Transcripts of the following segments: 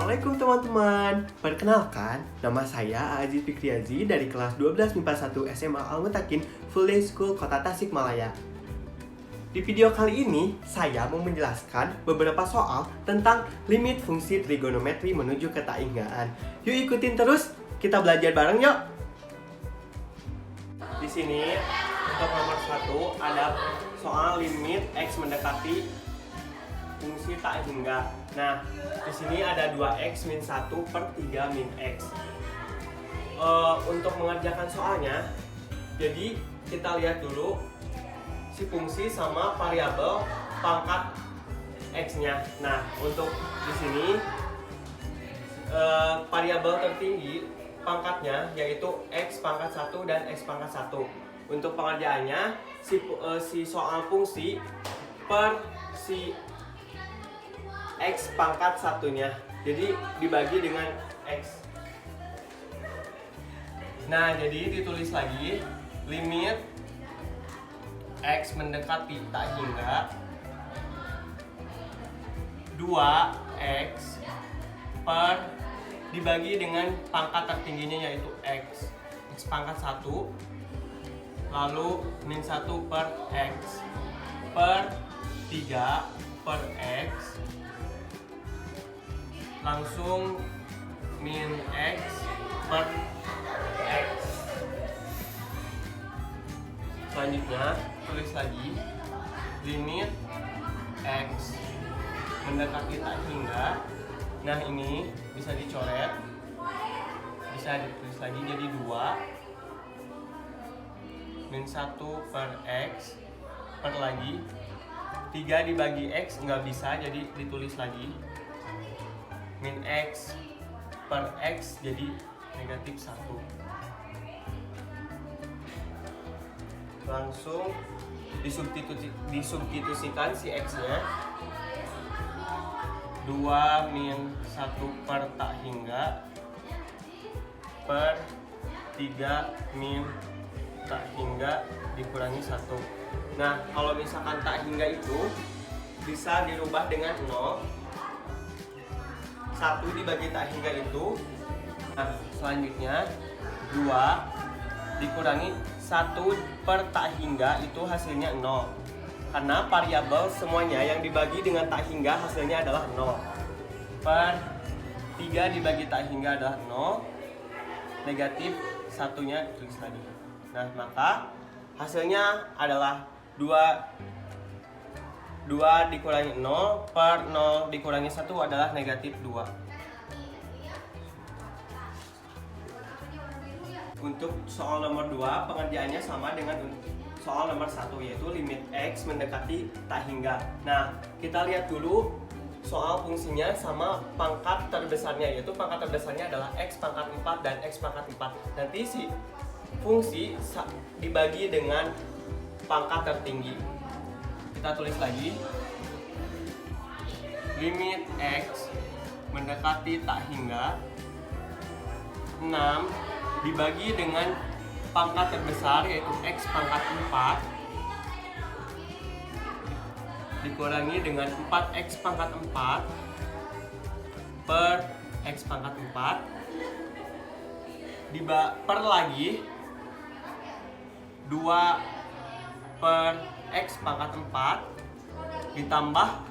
Assalamualaikum teman-teman. Perkenalkan, nama saya Aziz Fikriazi dari kelas 12 MIPA 1 SMA Al-Mutakin Full Day School Kota Tasikmalaya. Di video kali ini, saya mau menjelaskan beberapa soal tentang limit fungsi trigonometri menuju ketahinggaan. Yuk ikutin terus, kita belajar bareng yuk. Di sini untuk nomor 1 ada soal limit X mendekati fungsi tak hingga. Nah, di sini ada 2x min 1 per 3 min x. Untuk mengerjakan soalnya, jadi kita lihat dulu si fungsi sama variabel pangkat x-nya. Nah, untuk di sini variabel tertinggi pangkatnya yaitu x pangkat 1 dan x pangkat 1. Untuk pengerjaannya, si soal fungsi per si x pangkat satunya, jadi dibagi dengan x. Nah, jadi ditulis lagi limit x mendekati tak hingga 2x per dibagi dengan pangkat tertingginya yaitu x pangkat 1, lalu min 1 per x per 3 per x langsung min x per x. Selanjutnya tulis lagi limit x mendekati tak hingga. Nah, ini bisa dicoret, bisa ditulis lagi jadi 2 min 1 per x per lagi 3 dibagi x nggak bisa, jadi ditulis lagi min x per x jadi negatif 1. Langsung disubstitusikan si x-nya 2 min 1 per tak hingga per 3 min tak hingga dikurangi 1. Nah, kalau misalkan tak hingga itu bisa dirubah dengan 0. 1 dibagi tak hingga itu. Nah, selanjutnya 2 dikurangi 1 per tak hingga itu hasilnya 0. Karena variabel semuanya yang dibagi dengan tak hingga hasilnya adalah 0. Per 3 dibagi tak hingga adalah 0. Negatif satunya tulis lagi. Nah, maka hasilnya adalah 2 dikurangi 0 per 0 dikurangi 1 adalah negatif 2. Untuk soal nomor 2, pengerjaannya sama dengan soal nomor 1, yaitu limit x mendekati tak hingga. Nah, kita lihat dulu soal fungsinya sama pangkat terbesarnya, yaitu pangkat terbesarnya adalah x pangkat 4 dan x pangkat 4. Nanti si fungsi dibagi dengan pangkat tertinggi. Kita tulis lagi limit x mendekati tak hingga 6 dibagi dengan pangkat terbesar yaitu x pangkat 4 dikurangi dengan 4x pangkat 4 per x pangkat 4 per lagi 2 per x pangkat 4 ditambah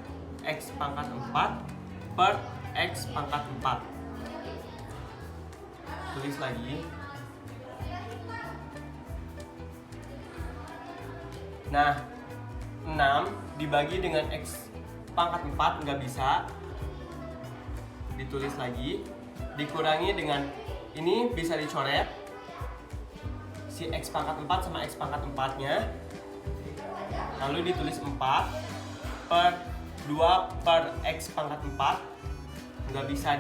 x pangkat 4 per x pangkat 4. Tulis lagi. Nah, 6 dibagi dengan x pangkat 4 nggak bisa, ditulis lagi, dikurangi dengan ini bisa dicoret si x pangkat 4 sama x pangkat 4 nya, lalu ditulis 4 per 2 per x pangkat 4 nggak bisa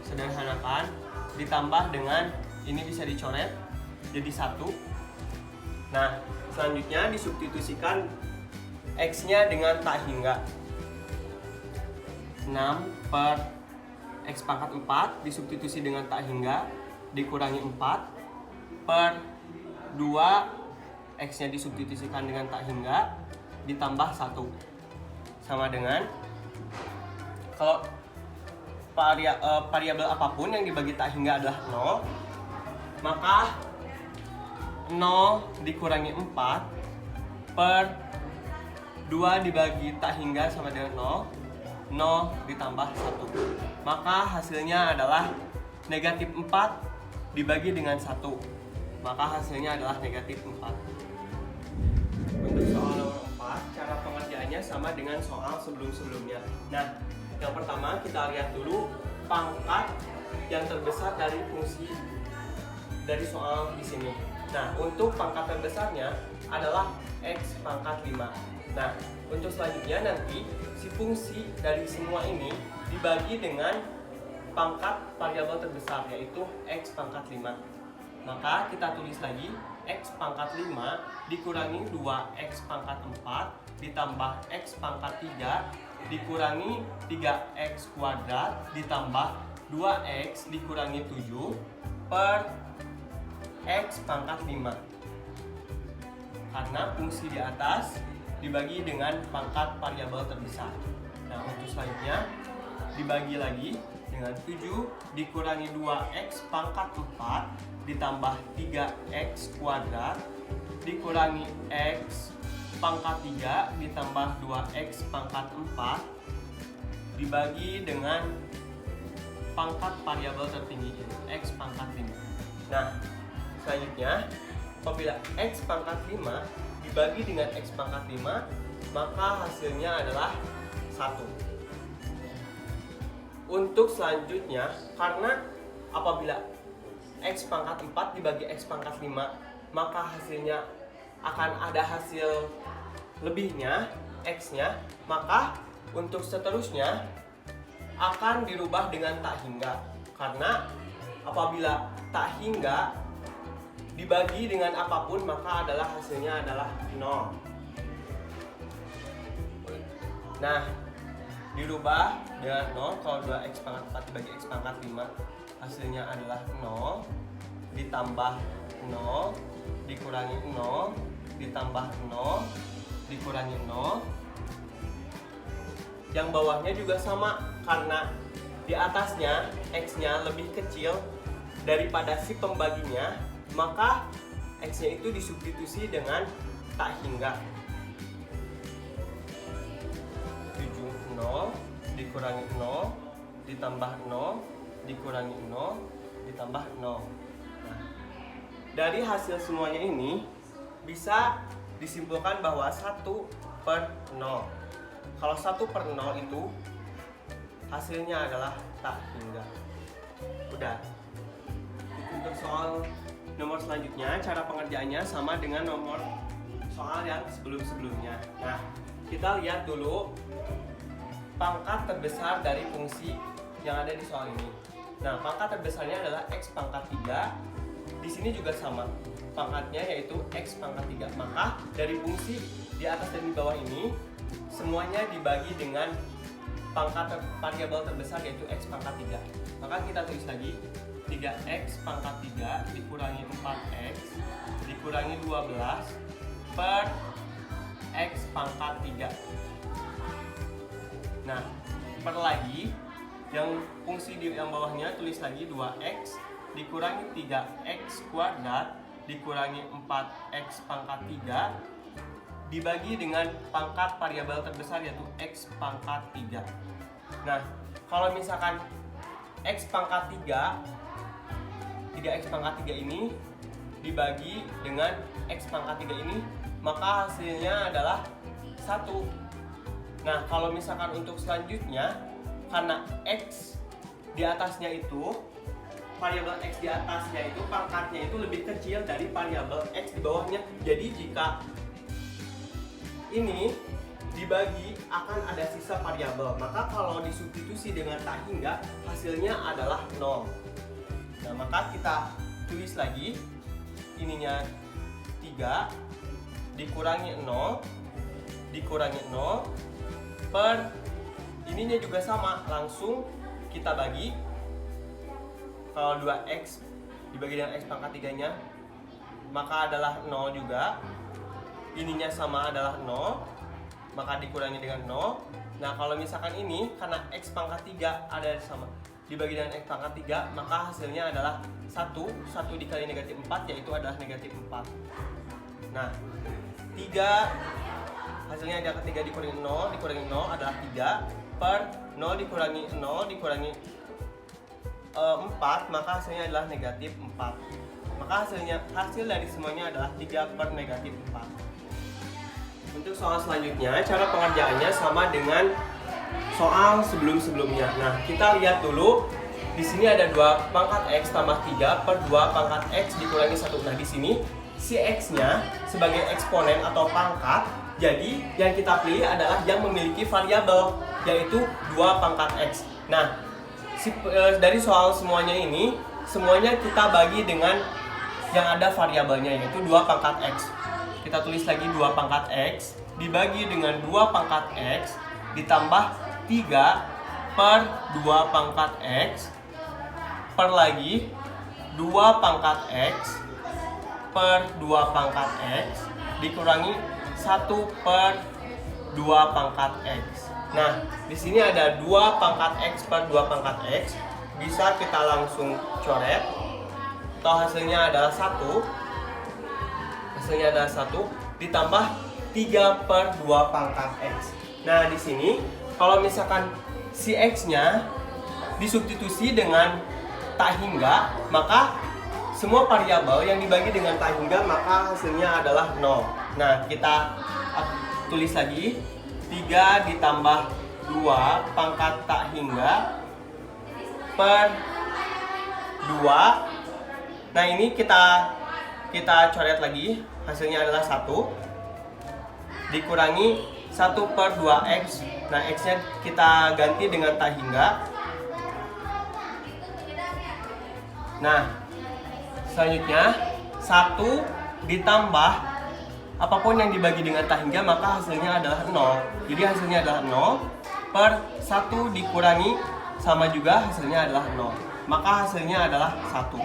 disederhanakan, ditambah dengan ini bisa dicoret jadi 1. Nah, selanjutnya disubstitusikan x-nya dengan tak hingga 6 per x pangkat 4 disubstitusi dengan tak hingga dikurangi 4 per 2 x-nya disubstitusikan dengan tak hingga ditambah 1 sama dengan, kalau variabel apapun yang dibagi tak hingga adalah 0, maka 0 dikurangi 4 per 2 dibagi tak hingga sama dengan 0, 0 ditambah 1. Maka hasilnya adalah negatif 4 dibagi dengan 1. Maka hasilnya adalah negatif 4. Untuk soal nomor 4, cara pengerjaannya sama dengan soal sebelum-sebelumnya. Nah, yang pertama kita lihat dulu pangkat yang terbesar dari fungsi dari soal di sini. Nah, untuk pangkat terbesarnya adalah X pangkat 5. Nah, untuk selanjutnya nanti si fungsi dari semua ini dibagi dengan pangkat variabel terbesar, yaitu X pangkat 5. Maka kita tulis lagi X pangkat 5 dikurangi 2X pangkat 4 ditambah X pangkat 3 dikurangi 3X kuadrat ditambah 2X dikurangi 7 per X pangkat 5. Karena fungsi di atas dibagi dengan pangkat variabel terbesar. Nah, untuk selanjutnya dibagi lagi dengan 7 dikurangi 2X pangkat 4 ditambah 3X kuadrat dikurangi X pangkat 3 ditambah 2X pangkat 4 dibagi dengan pangkat variabel tertinggi X pangkat 5. Nah, selanjutnya apabila X pangkat 5 dibagi dengan X pangkat 5, maka hasilnya adalah 1. Untuk selanjutnya, karena apabila X pangkat 4 dibagi X pangkat 5, maka hasilnya akan ada hasil lebihnya, X-nya, maka untuk seterusnya akan dirubah dengan tak hingga. Karena apabila tak hingga dibagi dengan apapun, maka adalah hasilnya adalah 0. Nah, dirubah dengan 0. Kalau 2X pangkat 4 dibagi X pangkat 5, hasilnya adalah 0 ditambah 0 dikurangi 0 ditambah 0 dikurangi 0. Yang bawahnya juga sama, karena di atasnya X-nya lebih kecil daripada si pembaginya, maka X-nya itu disubstitusi dengan tak hingga. 7, 0 dikurangi 0 ditambah 0 dikurangi 0 ditambah 0. Nah, dari hasil semuanya ini bisa disimpulkan bahwa 1 per 0. Kalau 1 per 0 itu hasilnya adalah tak hingga. Udah. Untuk soal nomor selanjutnya, cara pengerjaannya sama dengan nomor soal yang sebelum-sebelumnya. Nah, kita lihat dulu pangkat terbesar dari fungsi yang ada di soal ini. Nah, pangkat terbesarnya adalah X pangkat 3. Di sini juga sama. Pangkatnya yaitu X pangkat 3. Maka dari fungsi di atas dan di bawah ini semuanya dibagi dengan pangkat variabel terbesar yaitu X pangkat 3. Maka kita tulis lagi 3X pangkat 3 dikurangi 4X dikurangi 12 per X pangkat 3. Nah, per lagi yang fungsi di yang bawahnya tulis lagi 2X dikurangi 3X kuadrat dikurangi 4X pangkat 3 dibagi dengan pangkat variabel terbesar yaitu X pangkat 3. Nah, kalau misalkan X pangkat 3X pangkat 3 ini dibagi dengan X pangkat 3 ini, maka hasilnya adalah 1. Nah, kalau misalkan untuk selanjutnya, karena X di atasnya itu, variabel X di atasnya itu, pangkatnya itu lebih kecil dari variabel X di bawahnya. Jadi jika ini dibagi akan ada sisa variabel, maka kalau disubstitusi dengan tak hingga, hasilnya adalah 0. Nah, maka kita tulis lagi ininya 3 dikurangi 0 dikurangi 0 per ininya juga sama, langsung kita bagi. Kalau 2X dibagi dengan X pangkat 3-nya, maka adalah 0 juga. Ininya sama adalah 0, maka dikurangi dengan 0. Nah, kalau misalkan ini karena X pangkat 3 ada sama, dibagi dengan X pangkat 3, maka hasilnya adalah 1 dikali negatif 4, yaitu adalah negatif 4. Nah, 3 hasilnya ada 3 dikurangi 0 adalah 3 per 0 dikurangi 0 dikurangi 4, maka hasilnya adalah negatif 4. Maka hasil dari semuanya adalah 3 per negatif 4. Untuk soal selanjutnya, cara pengerjaannya sama dengan soal sebelum-sebelumnya. Nah, kita lihat dulu. Di sini ada 2 pangkat X tambah 3 per 2 pangkat X dikurangi 1. Nah, di sini si X-nya sebagai eksponen atau pangkat. Jadi, yang kita pilih adalah yang memiliki variabel, yaitu 2 pangkat X. Nah, dari soal semuanya ini, semuanya kita bagi dengan yang ada variabelnya, yaitu 2 pangkat X. Kita tulis lagi 2 pangkat X dibagi dengan 2 pangkat X ditambah 3 per 2 pangkat X per lagi 2 pangkat X per 2 pangkat X dikurangi 1 per 2 pangkat X. Nah, di sini ada 2 pangkat X per 2 pangkat X. Bisa kita langsung coret. Atau hasilnya adalah 1. Hasilnya adalah 1 ditambah 3 per 2 pangkat X. Nah, di sini kalau misalkan si X-nya disubstitusi dengan tak hingga, maka semua variabel yang dibagi dengan tak hingga maka hasilnya adalah 0. Nah, kita tulis lagi 3 ditambah 2 pangkat tak hingga per 2. Nah, ini kita coret lagi, hasilnya adalah 1 dikurangi 1 per 2X. Nah, X-nya kita ganti dengan tak hingga. Nah, selanjutnya 1 ditambah apapun yang dibagi dengan tak hingga maka hasilnya adalah 0. Jadi hasilnya adalah 0 per 1 dikurangi sama juga hasilnya adalah 0. Maka hasilnya adalah 1.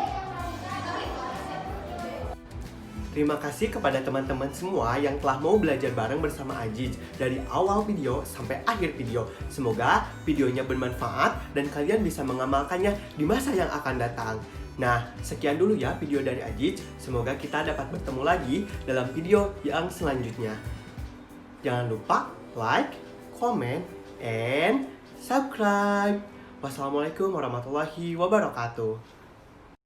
Terima kasih kepada teman-teman semua yang telah mau belajar bareng bersama Aziz dari awal video sampai akhir video. Semoga videonya bermanfaat dan kalian bisa mengamalkannya di masa yang akan datang. Nah, sekian dulu ya video dari Aziz. Semoga kita dapat bertemu lagi dalam video yang selanjutnya. Jangan lupa like, comment, and subscribe. Wassalamualaikum warahmatullahi wabarakatuh.